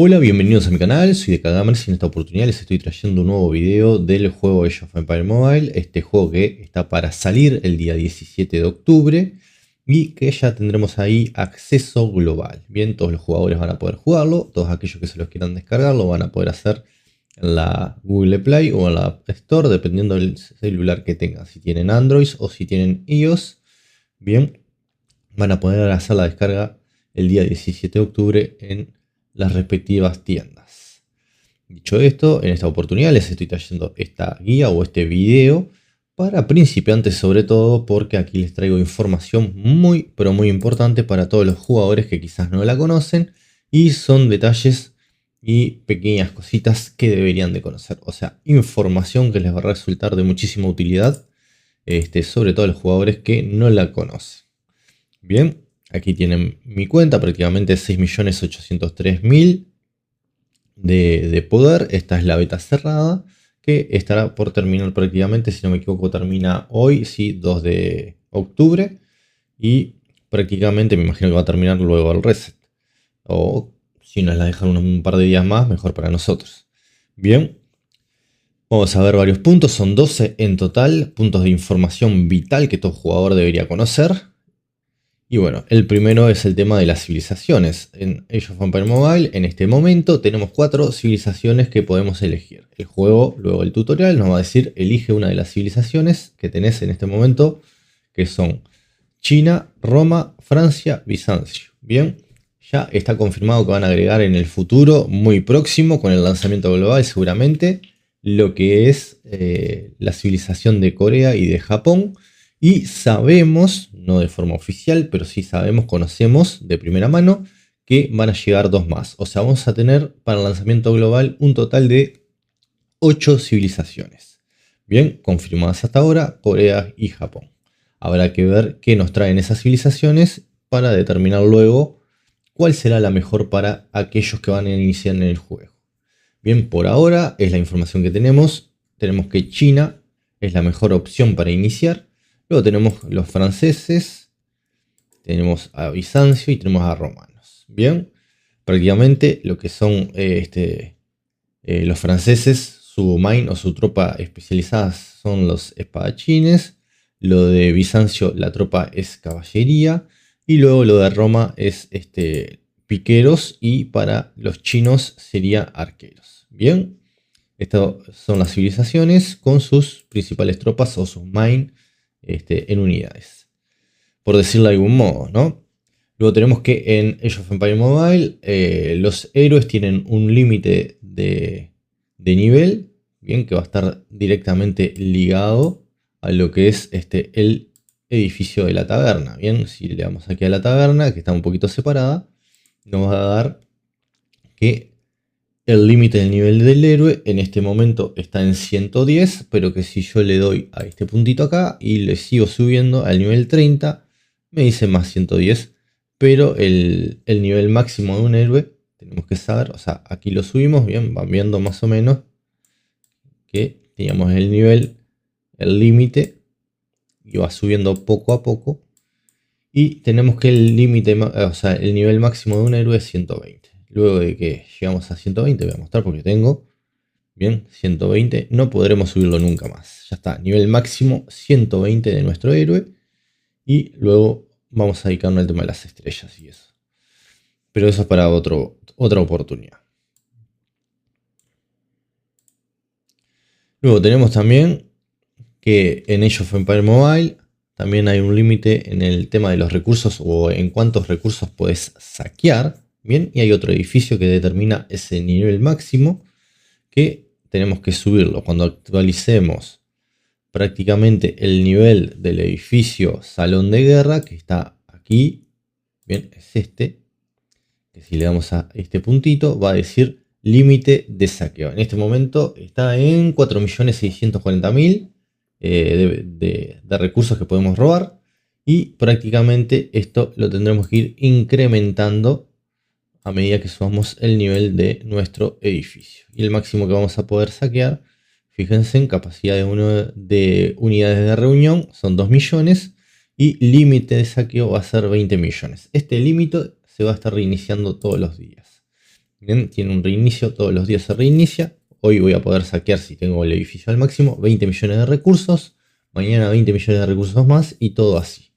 Hola, bienvenidos a mi canal, soy de Gamers y en esta oportunidad les estoy trayendo un nuevo video del juego Age of Empires Mobile, este juego que está para salir el día 17 de octubre y que ya tendremos ahí acceso global. Bien, todos los jugadores van a poder jugarlo, todos aquellos que se los quieran descargar lo van a poder hacer en la Google Play o en la App Store, dependiendo del celular que tengan, si tienen Android o si tienen iOS. Bien, van a poder hacer la descarga el día 17 de octubre en las respectivas tiendas. Dicho esto, en esta oportunidad les estoy trayendo esta guía o este video para principiantes, sobre todo porque aquí les traigo información muy pero muy importante para todos los jugadores que quizás no la conocen, y son detalles y pequeñas cositas que deberían de conocer, o sea, información que les va a resultar de muchísima utilidad, sobre todo a los jugadores que no la conocen. Bien, aquí tienen mi cuenta, prácticamente 6.803.000 de poder. Esta es la beta cerrada que estará por terminar prácticamente, si no me equivoco, termina hoy, sí, 2 de octubre. Y prácticamente me imagino que va a terminar luego el reset. O si nos la dejan un par de días más, mejor para nosotros. Bien, vamos a ver varios puntos. Son 12 en total, puntos de información vital que todo jugador debería conocer. Y bueno, el primero es el tema de las civilizaciones. En Age of Empires Mobile, en este momento, tenemos 4 civilizaciones que podemos elegir. El juego, luego el tutorial, nos va a decir, elige una de las civilizaciones que tenés en este momento, que son China, Roma, Francia, Bizancio. Bien, ya está confirmado que van a agregar en el futuro, muy próximo, con el lanzamiento global seguramente, lo que es la civilización de Corea y de Japón. Y sabemos, no de forma oficial, pero sí sabemos, conocemos de primera mano que van a llegar 2 más. O sea, vamos a tener para el lanzamiento global un total de 8 civilizaciones. Bien, confirmadas hasta ahora, Corea y Japón. Habrá que ver qué nos traen esas civilizaciones para determinar luego cuál será la mejor para aquellos que van a iniciar en el juego. Bien, por ahora es la información que tenemos. Tenemos que China es la mejor opción para iniciar. Luego tenemos los franceses, tenemos a Bizancio y tenemos a romanos. Bien, prácticamente lo que son los franceses, su main o su tropa especializada son los espadachines. Lo de Bizancio, la tropa es caballería. Y luego lo de Roma es piqueros, y para los chinos sería arqueros. Bien, estas son las civilizaciones con sus principales tropas o sus main en unidades, por decirlo de algún modo, ¿no? Luego tenemos que en Age of Empires Mobile los héroes tienen un límite de nivel, bien, que va a estar directamente ligado a lo que es el edificio de la taberna. Bien, si le damos aquí a la taberna, que está un poquito separada, nos va a dar que el límite del nivel del héroe en este momento está en 110, pero que si yo le doy a este puntito acá y le sigo subiendo al nivel 30, me dice más 110. Pero el nivel máximo de un héroe, tenemos que saber, o sea, aquí lo subimos, bien, van viendo más o menos que teníamos el nivel, el límite, y va subiendo poco a poco. Y tenemos que el límite, o sea, el nivel máximo de un héroe es 120. Luego de que llegamos a 120, voy a mostrar porque tengo, bien, 120, no podremos subirlo nunca más. Ya está, nivel máximo 120 de nuestro héroe. Y luego vamos a dedicarnos al tema de las estrellas y eso. Pero eso es para otra oportunidad. Luego tenemos también que en Age of Empires Mobile también hay un límite en el tema de los recursos o en cuántos recursos puedes saquear. Bien, y hay otro edificio que determina ese nivel máximo que tenemos que subirlo. Cuando actualicemos prácticamente el nivel del edificio Salón de Guerra, que está aquí, bien, es este, que si le damos a este puntito va a decir límite de saqueo. En este momento está en 4.640.000 de recursos que podemos robar, y prácticamente esto lo tendremos que ir incrementando a medida que subamos el nivel de nuestro edificio. Y el máximo que vamos a poder saquear, fíjense, en capacidad de unidades de reunión son 2 millones, y límite de saqueo va a ser 20 millones. Este límite se va a estar reiniciando todos los días. Bien, tiene un reinicio, todos los días se reinicia. Hoy voy a poder saquear, si tengo el edificio al máximo, 20 millones de recursos. Mañana 20 millones de recursos más y todo así.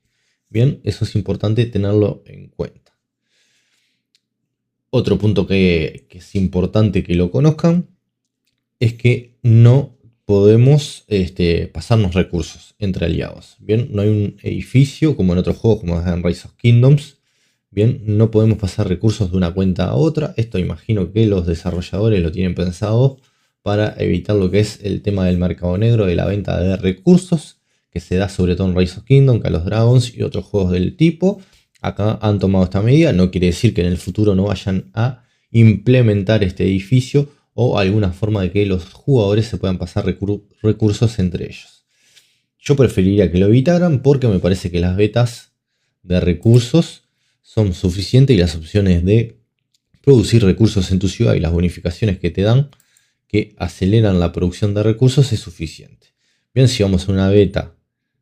Bien, eso es importante tenerlo en cuenta. Otro punto que es importante que lo conozcan es que no podemos pasarnos recursos entre aliados. Bien, no hay un edificio como en otros juegos como en Rise of Kingdoms. Bien, no podemos pasar recursos de una cuenta a otra. Esto imagino que los desarrolladores lo tienen pensado para evitar lo que es el tema del mercado negro de la venta de recursos, que se da sobre todo en Rise of Kingdoms, Call of Dragons y otros juegos del tipo. Acá han tomado esta medida, no quiere decir que en el futuro no vayan a implementar este edificio o alguna forma de que los jugadores se puedan pasar recursos entre ellos. Yo preferiría que lo evitaran porque me parece que las betas de recursos son suficientes y las opciones de producir recursos en tu ciudad y las bonificaciones que te dan que aceleran la producción de recursos es suficiente. Bien, si vamos a una beta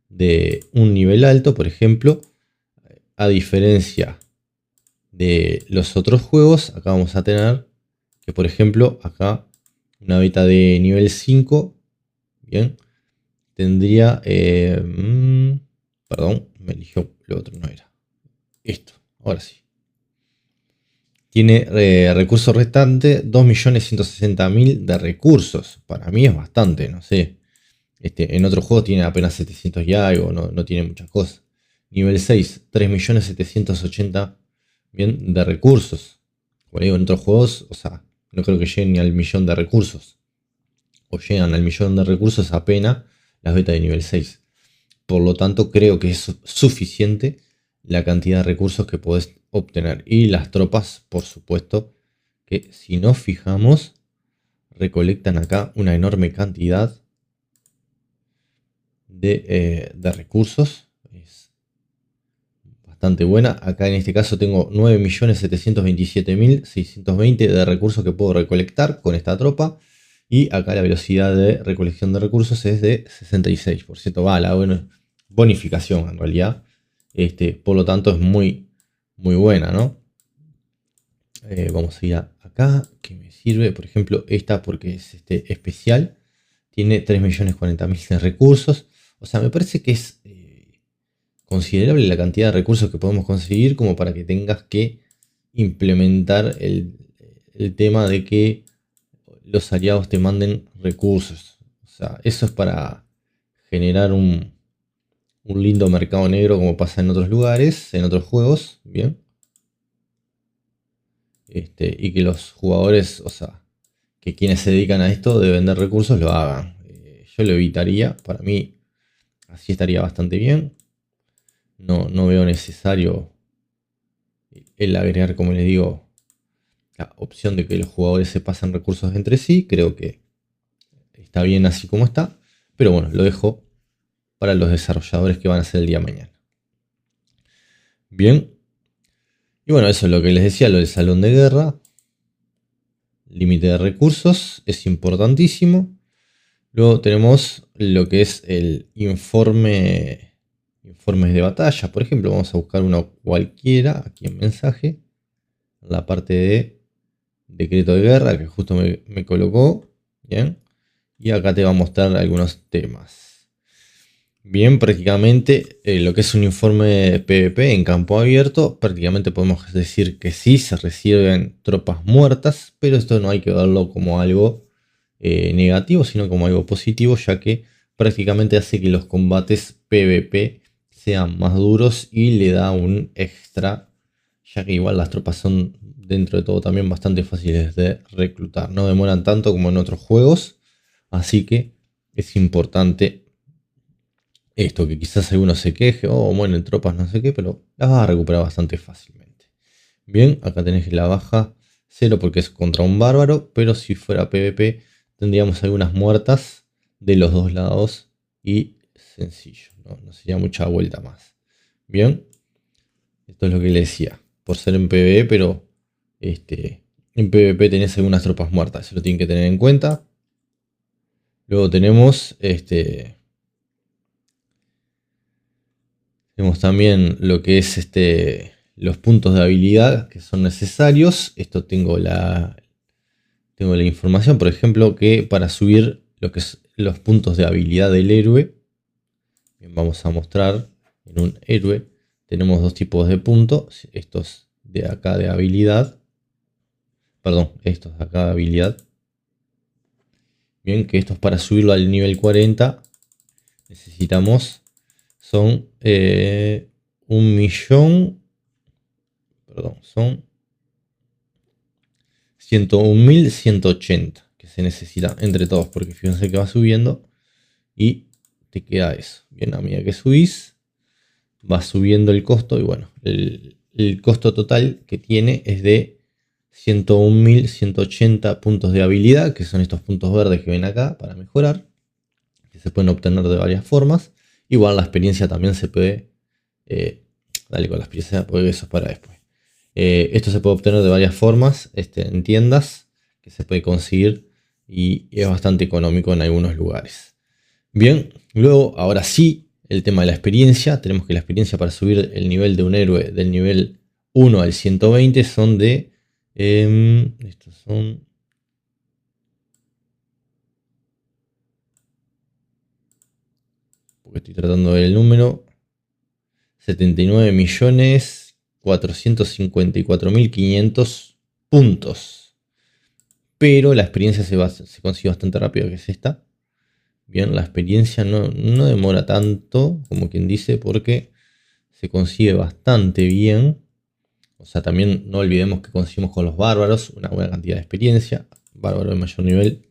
de un nivel alto, por ejemplo, a diferencia de los otros juegos, acá vamos a tener que, por ejemplo, acá una beta de nivel 5, bien, tendría, perdón, me eligió lo otro, no era esto, ahora sí. Tiene recursos restantes 2.160.000 de recursos. Para mí es bastante, no sé. En otros juegos tiene apenas 700 y algo, no tiene muchas cosas. Nivel 6, 3.780.000 bien, de recursos. Como digo, en otros juegos, o sea, no creo que lleguen ni al millón de recursos. O llegan al millón de recursos apenas las betas de nivel 6. Por lo tanto, creo que es suficiente la cantidad de recursos que podés obtener. Y las tropas, por supuesto, que si nos fijamos, recolectan acá una enorme cantidad de recursos. Es bastante buena. Acá en este caso tengo 9.727.620 de recursos que puedo recolectar con esta tropa. Y acá la velocidad de recolección de recursos es de 66%. Va, la bonificación en realidad. Por lo tanto es muy buena, ¿no? Vamos a ir acá, que me sirve, por ejemplo, esta porque es especial. Tiene 3.040.000 de recursos. O sea, me parece que es considerable la cantidad de recursos que podemos conseguir como para que tengas que implementar el tema de que los aliados te manden recursos. O sea, eso es para generar un lindo mercado negro como pasa en otros lugares, en otros juegos, bien. Y que los jugadores, o sea, que quienes se dedican a esto de vender recursos lo hagan. Yo lo evitaría, para mí así estaría bastante bien. No veo necesario el agregar, como les digo, la opción de que los jugadores se pasen recursos entre sí. Creo que está bien así como está, pero bueno, lo dejo para los desarrolladores que van a hacer el día de mañana. Bien, y bueno, eso es lo que les decía, lo del salón de guerra. Límite de recursos es importantísimo. Luego tenemos lo que es el informes de batalla. Por ejemplo, vamos a buscar uno cualquiera aquí en mensaje. La parte de decreto de guerra que justo me colocó. Bien. Y acá te va a mostrar algunos temas. Bien, prácticamente lo que es un informe de PvP en campo abierto, prácticamente podemos decir que sí, se reciben tropas muertas, pero esto no hay que verlo como algo negativo, sino como algo positivo, ya que prácticamente hace que los combates PvP sean más duros y le da un extra, ya que igual las tropas son dentro de todo también bastante fáciles de reclutar, no demoran tanto como en otros juegos, así que es importante esto, que quizás alguno se queje, o mueren tropas, no sé qué, pero las vas a recuperar bastante fácilmente. Bien, acá tenés la baja 0 porque es contra un bárbaro, pero si fuera PvP tendríamos algunas muertas de los dos lados y sencillo, no sería mucha vuelta más. Bien, esto es lo que le decía, por ser en PvE, pero en PvP tenés algunas tropas muertas, eso lo tienen que tener en cuenta. Luego tenemos tenemos también lo que es los puntos de habilidad que son necesarios. Esto tengo la información, por ejemplo, que para subir lo que es los puntos de habilidad del héroe, bien, vamos a mostrar en un héroe, tenemos dos tipos de puntos, estos de acá de habilidad, perdón, estos de acá de habilidad, bien, que estos para subirlo al nivel 40 necesitamos, son 101.180 que se necesita entre todos, porque fíjense que va subiendo y te queda eso. Bien, a medida que subís, va subiendo el costo y bueno, el costo total que tiene es de 101.180 puntos de habilidad, que son estos puntos verdes que ven acá para mejorar, que se pueden obtener de varias formas. Igual la experiencia también se puede, dale con la experiencia porque eso es para después. Esto se puede obtener de varias formas, en tiendas que se puede conseguir y es bastante económico en algunos lugares. Bien, luego ahora sí, el tema de la experiencia. Tenemos que la experiencia para subir el nivel de un héroe del nivel 1 al 120 son de... estos son... porque estoy tratando de ver el número. 79.454.500 puntos. Pero la experiencia se consigue bastante rápido, que es esta. Bien, la experiencia no demora tanto, como quien dice, porque se consigue bastante bien. O sea, también no olvidemos que conseguimos con los bárbaros una buena cantidad de experiencia. Bárbaro de mayor nivel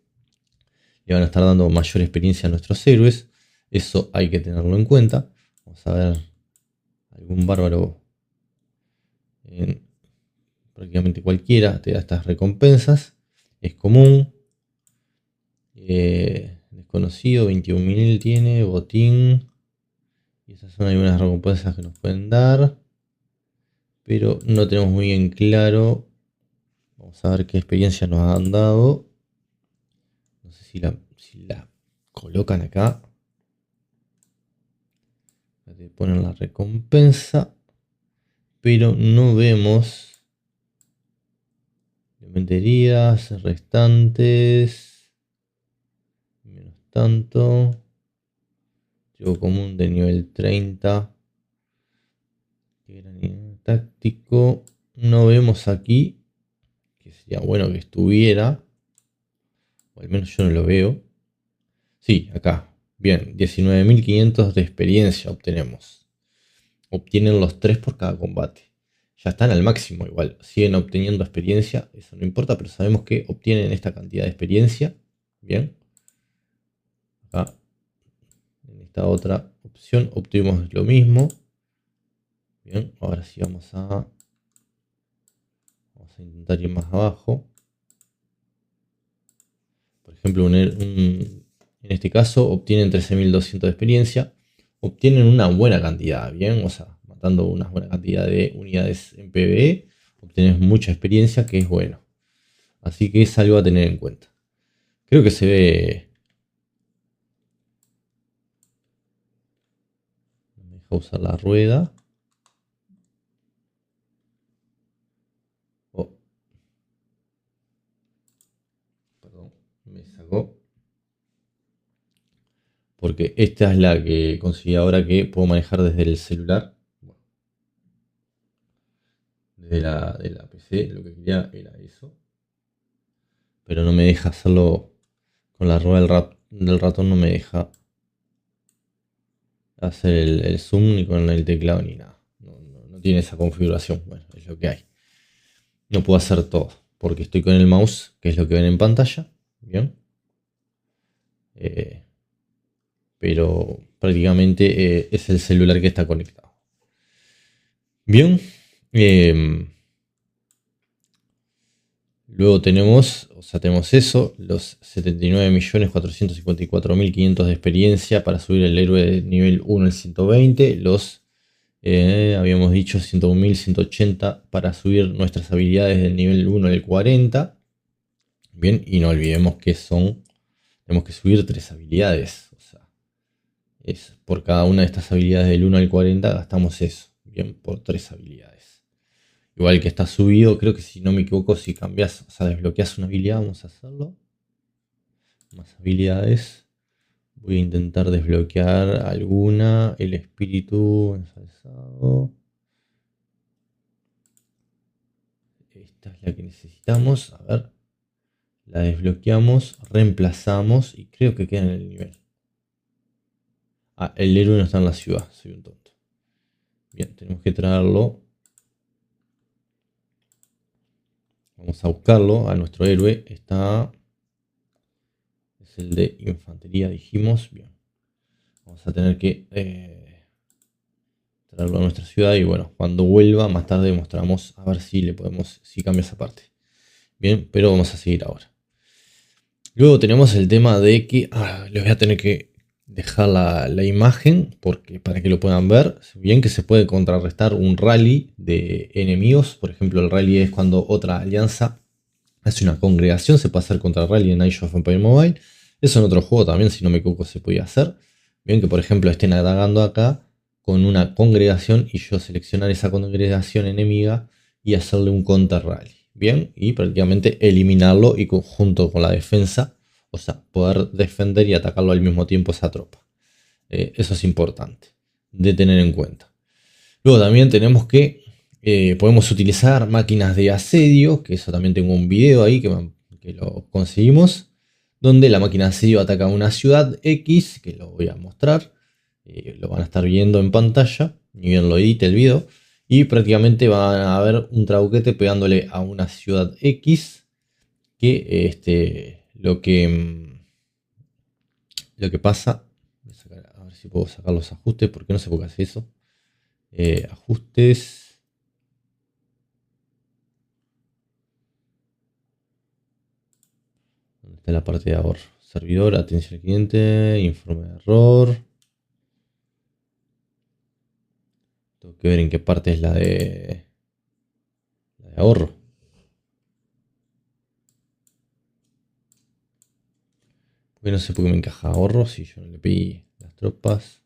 le van a estar dando mayor experiencia a nuestros héroes. Eso hay que tenerlo en cuenta. Vamos a ver algún bárbaro en prácticamente cualquiera te da estas recompensas. Es común. Desconocido, 21.000 tiene, botín. Y esas son algunas recompensas que nos pueden dar. Pero no tenemos muy bien claro. Vamos a ver qué experiencia nos han dado. No sé si la colocan acá. Te ponen la recompensa. Pero no vemos elementerías restantes. Menos tanto. Juego común de nivel 30. Táctico. No vemos aquí. Que sería bueno que estuviera. O al menos yo no lo veo. Sí, acá. Bien, 19.500 de experiencia obtenemos. Obtienen los 3 por cada combate. Ya están al máximo igual. Siguen obteniendo experiencia. Eso no importa, pero sabemos que obtienen esta cantidad de experiencia. Bien. Acá. En esta otra opción obtuvimos lo mismo. Bien, ahora sí vamos a intentar ir más abajo. Por ejemplo, en este caso obtienen 13.200 de experiencia. Obtienen una buena cantidad, bien, o sea, matando una buena cantidad de unidades en PvE, obtienes mucha experiencia, que es bueno. Así que es algo a tener en cuenta. Creo que se ve... No me deja usar la rueda. Oh. Perdón, me sacó. Porque esta es la que conseguí ahora que puedo manejar desde el celular. Desde la PC, lo que quería era eso. Pero no me deja hacerlo con la rueda del ratón, no me deja hacer el zoom ni con el teclado ni nada. No tiene esa configuración. Bueno, es lo que hay. No puedo hacer todo porque estoy con el mouse, que es lo que ven en pantalla. Bien. Pero prácticamente es el celular que está conectado. Bien. Luego tenemos eso, los 79.454.500 de experiencia para subir el héroe de nivel 1 al 120. Los, habíamos dicho, 101.180 para subir nuestras habilidades del nivel 1 al 40. Bien, y no olvidemos que tenemos que subir 3 habilidades. O sea, es por cada una de estas habilidades del 1 al 40 gastamos eso. Bien, por 3 habilidades. igual que está subido. Creo que si no me equivoco, si cambias, o sea, desbloqueas una habilidad, vamos a hacerlo. Más habilidades. Voy a intentar desbloquear alguna. El espíritu ensalzado. Esta es la que necesitamos. A ver. La desbloqueamos, reemplazamos y creo que queda en el nivel. Ah, el héroe no está en la ciudad. Soy un tonto. Bien, tenemos que traerlo. Vamos a buscarlo. A nuestro héroe está... Es el de infantería, dijimos. Bien. Vamos a tener que traerlo a nuestra ciudad. Y bueno, cuando vuelva, más tarde mostramos a ver si le podemos... Si cambia esa parte. Bien, pero vamos a seguir ahora. Luego tenemos el tema de que... les voy a tener que dejar la imagen porque para que lo puedan ver. Bien que se puede contrarrestar un rally de enemigos. Por ejemplo, el rally es cuando otra alianza hace una congregación. Se puede hacer contra el rally en Age of Empires Mobile. Eso en otro juego también, si no me equivoco, se podía hacer. Bien que por ejemplo estén atacando acá con una congregación y yo seleccionar esa congregación enemiga y hacerle un counter rally. Bien, y prácticamente eliminarlo y junto con la defensa, o sea, poder defender y atacarlo al mismo tiempo esa tropa. Eso es importante de tener en cuenta. Luego también tenemos que podemos utilizar máquinas de asedio, que eso también tengo un video ahí que lo conseguimos, donde la máquina de asedio ataca una ciudad X, que lo voy a mostrar, lo van a estar viendo en pantalla, ni bien lo edite el video. Y prácticamente van a ver un trabuquete pegándole a una ciudad X. Que lo que pasa. Voy a sacar, a ver si puedo sacar los ajustes. Porque no sé por qué hace eso. Ajustes. ¿Dónde está la parte de ahorro? Servidor, atención al cliente, informe de error. Tengo que ver en qué parte es la de ahorro. Porque no sé por qué me encaja ahorro si yo no le pedí las tropas.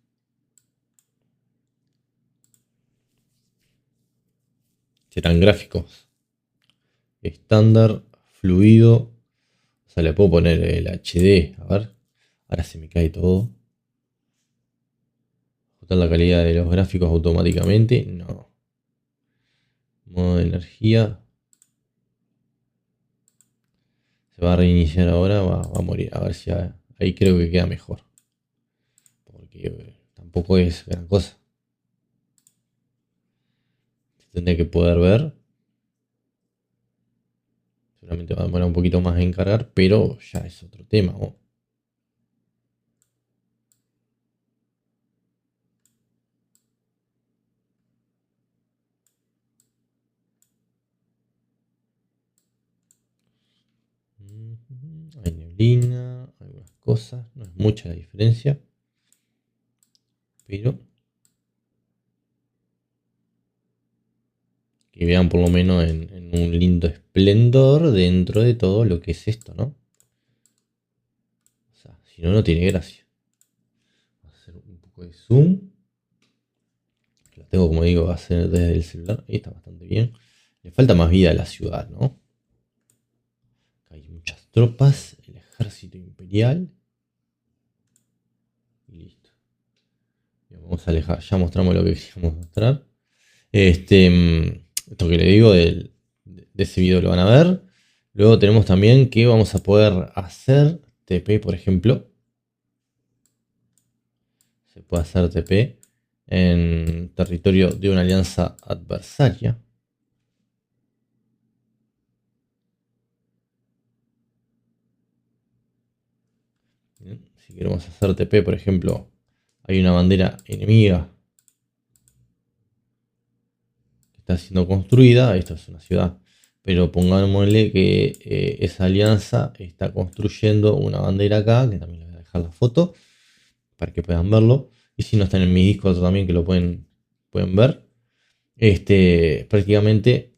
Serán gráficos. Estándar, fluido. O sea, le puedo poner el HD. A ver. Ahora se me cae todo. Ajustar la calidad de los gráficos automáticamente. No. Modo de energía. Se va a reiniciar ahora. Va a morir. A ver si ahí creo que queda mejor. Porque tampoco es gran cosa. Tendría que poder ver. Seguramente va a demorar un poquito más en cargar. Pero ya es otro tema, ¿no? Hay neblina, algunas cosas, no es mucha la diferencia, pero que vean por lo menos en un lindo esplendor dentro de todo lo que es esto, ¿no? O sea, si no, no tiene gracia. Vamos a hacer un poco de zoom. Lo tengo, como digo, va a hacer desde el celular. Ahí está bastante bien. Le falta más vida a la ciudad, ¿no? Hay muchas tropas, el ejército imperial. Y listo. Vamos a alejar, ya mostramos lo que queríamos mostrar. Esto que le digo de ese video lo van a ver. Luego tenemos también que vamos a poder hacer TP, por ejemplo. Se puede hacer TP en territorio de una alianza adversaria. Bien, si queremos hacer TP, por ejemplo, hay una bandera enemiga que está siendo construida. Esto es una ciudad. Pero pongámosle que esa alianza está construyendo una bandera acá, que también les voy a dejar la foto para que puedan verlo. Y si no están en mi Discord también, que lo pueden ver. Prácticamente,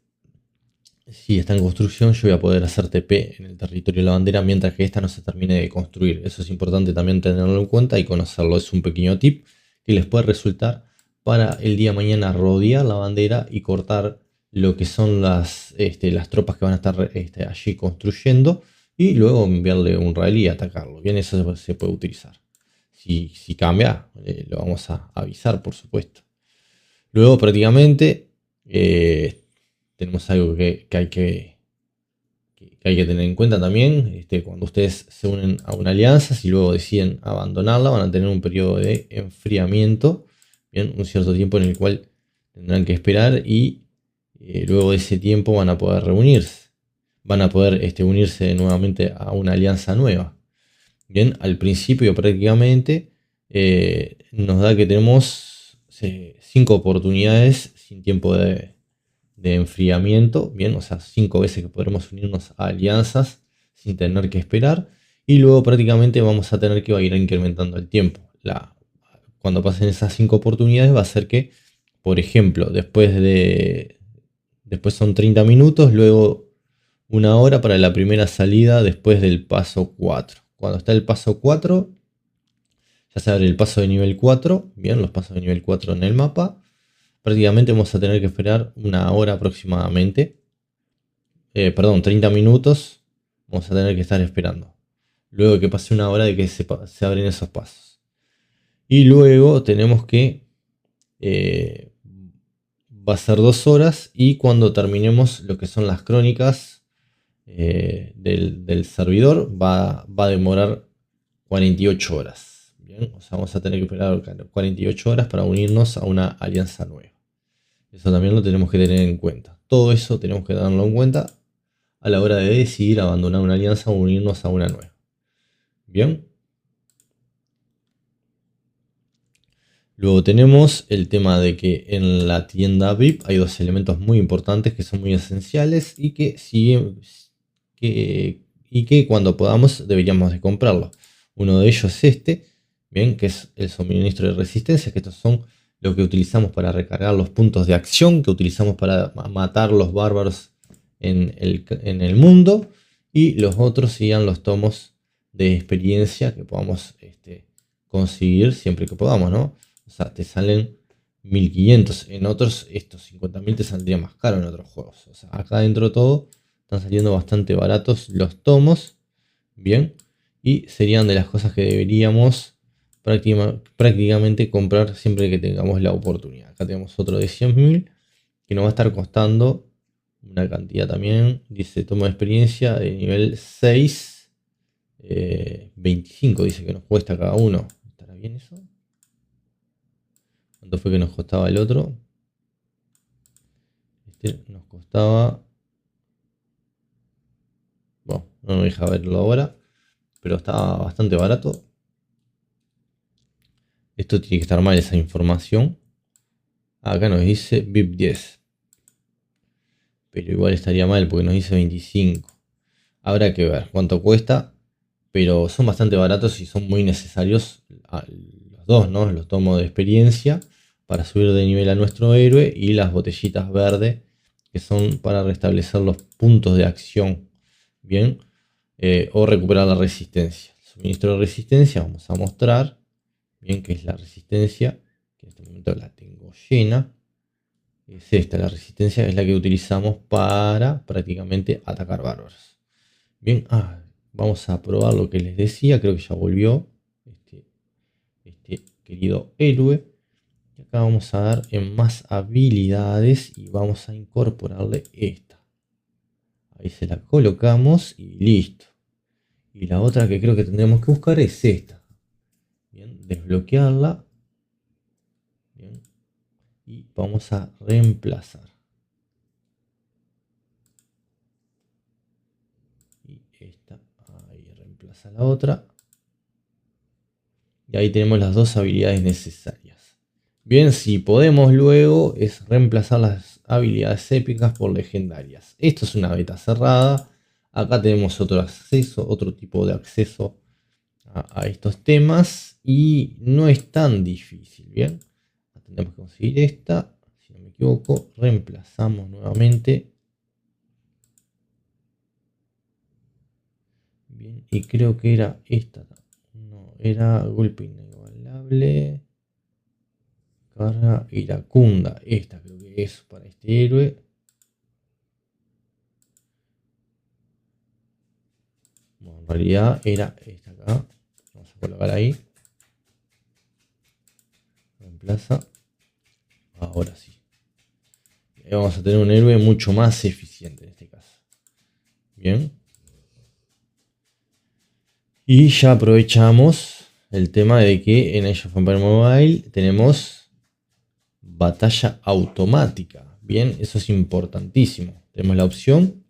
si está en construcción, yo voy a poder hacer TP en el territorio de la bandera mientras que esta no se termine de construir. Eso es importante también tenerlo en cuenta y conocerlo. Es un pequeño tip que les puede resultar para el día de mañana rodear la bandera y cortar lo que son las tropas que van a estar allí construyendo y luego enviarle un rally y atacarlo. Bien, eso se puede utilizar. Si cambia, lo vamos a avisar, por supuesto. Luego prácticamente tenemos algo que hay que tener en cuenta también. Cuando ustedes se unen a una alianza, si luego deciden abandonarla, van a tener un periodo de enfriamiento. Bien, un cierto tiempo en el cual tendrán que esperar y luego de ese tiempo van a poder reunirse. Van a poder unirse nuevamente a una alianza nueva. Bien, al principio prácticamente nos da que tenemos 5 oportunidades sin tiempo de enfriamiento. Bien, o sea, 5 veces que podremos unirnos a alianzas sin tener que esperar. Y luego prácticamente vamos a tener que ir incrementando el tiempo. Cuando pasen esas 5 oportunidades va a ser que, por ejemplo, después son 30 minutos, luego 1 hora para la primera salida después del paso 4. Cuando está el paso 4, ya se abre el paso de nivel 4. Bien, los pasos de nivel 4 en el mapa. Prácticamente vamos a tener que esperar 1 hora aproximadamente. Perdón, 30 minutos. Vamos a tener que estar esperando. Luego que pase 1 hora de que se abren esos pasos. Y luego tenemos que va a ser 2 horas. Y cuando terminemos lo que son las crónicas del servidor, va a demorar 48 horas. Bien, o sea, vamos a tener que esperar 48 horas para unirnos a una alianza nueva. Eso también lo tenemos que tener en cuenta. Todo eso tenemos que tenerlo en cuenta a la hora de decidir abandonar una alianza o unirnos a una nueva. Bien. Luego tenemos el tema de que en la tienda VIP hay 2 elementos muy importantes que son muy esenciales y que cuando podamos deberíamos de comprarlo. Uno de ellos es bien, que es el suministro de resistencia, que estos son lo que utilizamos para recargar los puntos de acción, que utilizamos para matar los bárbaros en el mundo, y los otros serían los tomos de experiencia que podamos conseguir siempre que podamos, ¿no? O sea, te salen 1500. En otros, estos 50.000 te saldría más caro en otros juegos. O sea, acá dentro de todo están saliendo bastante baratos los tomos. Bien. Y serían de las cosas que deberíamos prácticamente comprar siempre que tengamos la oportunidad. Acá tenemos otro de 100.000 que nos va a estar costando una cantidad también. Dice tomo de experiencia de nivel 6. 25 dice que nos cuesta cada uno. ¿Estará bien eso? ¿Cuánto fue que nos costaba el otro? Nos costaba... Bueno, no me deja verlo ahora. Pero estaba bastante barato. Esto tiene que estar mal, esa información. Acá nos dice VIP 10. Pero igual estaría mal porque nos dice 25. Habrá que ver cuánto cuesta. Pero son bastante baratos y son muy necesarios los dos, ¿no? Los tomos de experiencia para subir de nivel a nuestro héroe y las botellitas verdes que son para restablecer los puntos de acción. Bien. O recuperar la resistencia. El suministro de resistencia vamos a mostrar. Bien, que es la resistencia. Que en este momento la tengo llena. Es esta, la resistencia es la que utilizamos para prácticamente atacar bárbaros. Bien, vamos a probar lo que les decía. Creo que ya volvió este querido héroe. Y acá vamos a dar en más habilidades y vamos a incorporarle esta. Ahí se la colocamos y listo. Y la otra que creo que tendremos que buscar es esta. Bien, desbloquearla. Bien. Y vamos a reemplazar. Y esta, ahí reemplaza la otra. Y ahí tenemos las 2 habilidades necesarias. Bien, si podemos luego es reemplazar las habilidades épicas por legendarias. Esto es una beta cerrada. Acá tenemos otro acceso, otro tipo de acceso a estos temas. Y no es tan difícil, bien. Tenemos que conseguir esta. Si no me equivoco, reemplazamos nuevamente. Bien, y creo que era esta. No, era golpe inigualable. Carga iracunda. Esta creo que es para este héroe. Bueno, en realidad era esta acá. Vamos a colocar ahí. Reemplaza. Ahora sí. Ahí vamos a tener un héroe mucho más eficiente en este caso. Bien. Y ya aprovechamos el tema de que en Age of Empires Mobile tenemos batalla automática. Bien, eso es importantísimo. Tenemos la opción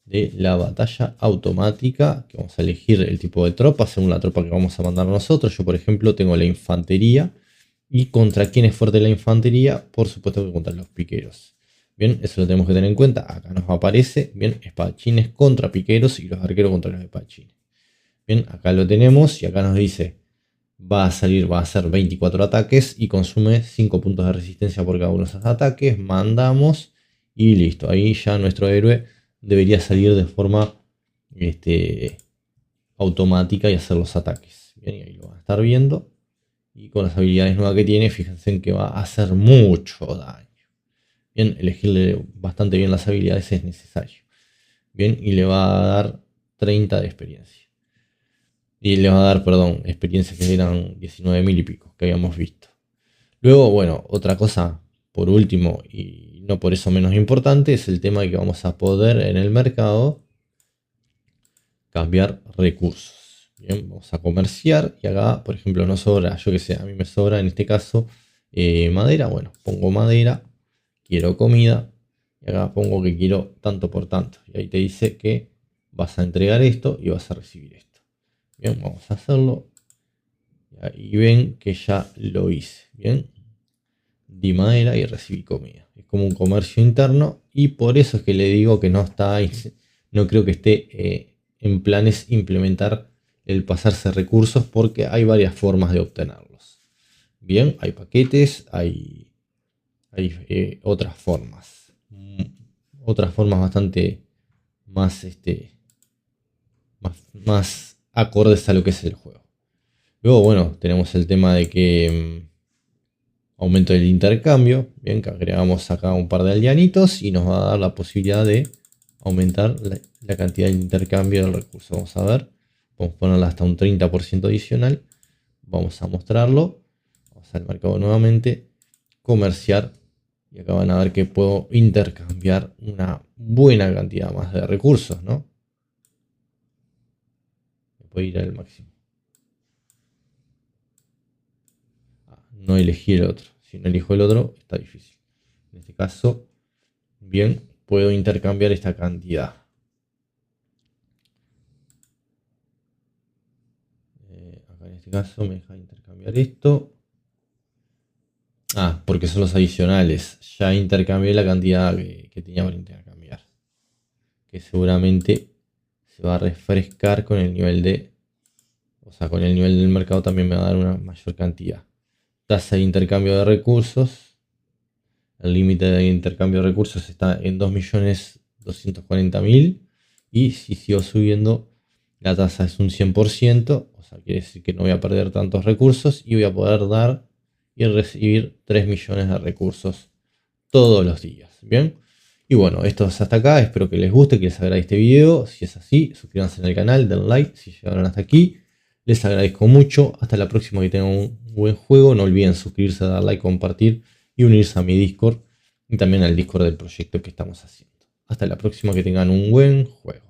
de la batalla automática, que vamos a elegir el tipo de tropa según la tropa que vamos a mandar nosotros. Yo, por ejemplo, tengo la infantería. ¿Y contra quién es fuerte la infantería? Por supuesto que contra los piqueros. Bien, eso lo tenemos que tener en cuenta. Acá nos aparece, bien, espadachines contra piqueros y los arqueros contra los espadachines. Bien, acá lo tenemos y acá nos dice, va a hacer 24 ataques y consume 5 puntos de resistencia por cada uno de esos ataques. Mandamos y listo. Ahí ya nuestro héroe debería salir de forma automática y hacer los ataques. Bien, y ahí lo van a estar viendo. Y con las habilidades nuevas que tiene, fíjense en que va a hacer mucho daño. Bien, elegirle bastante bien las habilidades es necesario. Bien, y le va a dar 30 de experiencia. Y le va a dar, perdón, experiencia que eran 19.000 y pico, que habíamos visto. Luego, bueno, otra cosa, por último, y no por eso menos importante, es el tema de que vamos a poder en el mercado cambiar recursos. Bien, vamos a comerciar y acá, por ejemplo, nos sobra, yo que sé, a mí me sobra en este caso madera. Bueno, pongo madera, quiero comida y acá pongo que quiero tanto por tanto. Y ahí te dice que vas a entregar esto y vas a recibir esto. Bien, vamos a hacerlo. Y ven que ya lo hice. Bien, di madera y recibí comida. Es como un comercio interno y por eso es que le digo que no está ahí. No creo que esté en planes implementar el pasarse recursos porque hay varias formas de obtenerlos. Bien, hay paquetes, hay otras formas. Otras formas bastante más, más acordes a lo que es el juego. Luego, bueno, tenemos el tema de que aumento del intercambio. Bien, que agregamos acá un par de aldeanitos y nos va a dar la posibilidad de aumentar la cantidad de intercambio del recurso. Vamos a ver, vamos a ponerla hasta un 30% adicional. Vamos a mostrarlo. Vamos al mercado nuevamente, comerciar. Y acá van a ver que puedo intercambiar una buena cantidad más de recursos, ¿no? Puedo ir al máximo. No elegí el otro. Si no elijo el otro, está difícil. En este caso, bien, puedo intercambiar esta cantidad. Acá en este caso me deja intercambiar esto. Ah, porque son los adicionales. Ya intercambié la cantidad que tenía para intercambiar. Que seguramente se va a refrescar con el nivel de... O sea, con el nivel del mercado también me va a dar una mayor cantidad. Tasa de intercambio de recursos. El límite de intercambio de recursos está en 2.240.000. Y si sigo subiendo, la tasa es un 100%. O sea, quiere decir que no voy a perder tantos recursos. Y voy a poder dar y recibir 3 millones de recursos todos los días. Bien. Y bueno, esto es hasta acá. Espero que les guste, que les agrade este video. Si es así, suscríbanse al canal, den like si llegaron hasta aquí. Les agradezco mucho. Hasta la próxima, que tengan un buen juego. No olviden suscribirse, dar like, compartir y unirse a mi Discord y también al Discord del proyecto que estamos haciendo. Hasta la próxima, que tengan un buen juego.